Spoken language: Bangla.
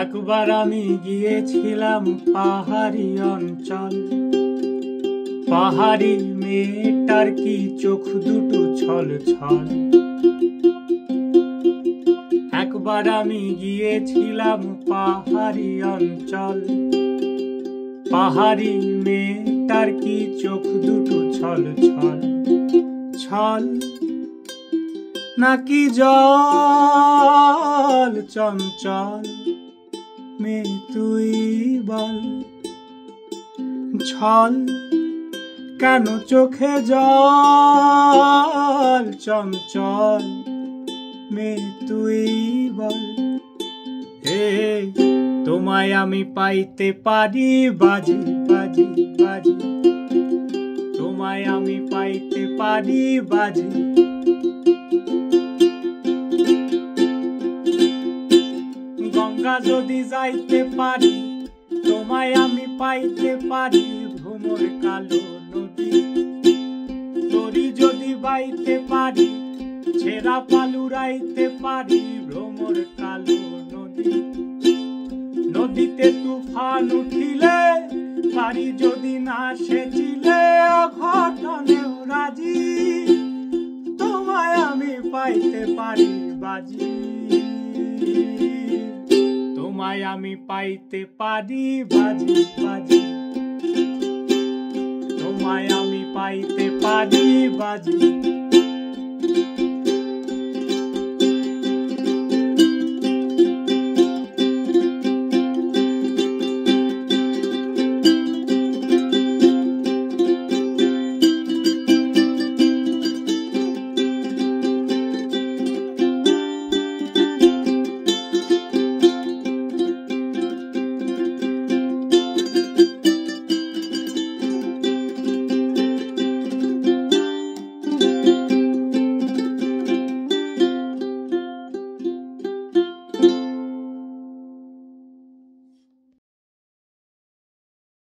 একবার আমি গিয়েছিলাম পাহাড়ি অঞ্চল। পাহাড়ি মেয়েটার কি চোখ দুটো ছল ছল। একবার আমি গিয়েছিলাম পাহাড়ি অঞ্চল। পাহাড়ি মেয়েটার কি চোখ দুটো ছল ছল। ছল নাকি জল চঞ্চল, মেয়ে তুই বল। ছল কেন চোখে জল চঞ্চল, মেয়ে তুই বল। হে তোমায় আমি পাইতে পারি বাজি বাজি বাজি। তোমায় আমি পাইতে পারি বাজি। গঙ্গা যদি যাইতে পারি, তোমায় আমি পাইতে পারি ভ্রমর কালো নদী। তরি যদি বাইতে পারি, ছেঁড়া পালুরাইতে পারি ভ্রমর কালো নদী। নদীতে তুফান উঠিলে পারি যদি না সেচিলে, অঘটনেও রাজি। তোমায় আমি পাইতে পারি বাজি। তোমায় আমি পাইতে পারি বাজি বাজি। তোমায় আমি পাইতে পারি বাজি।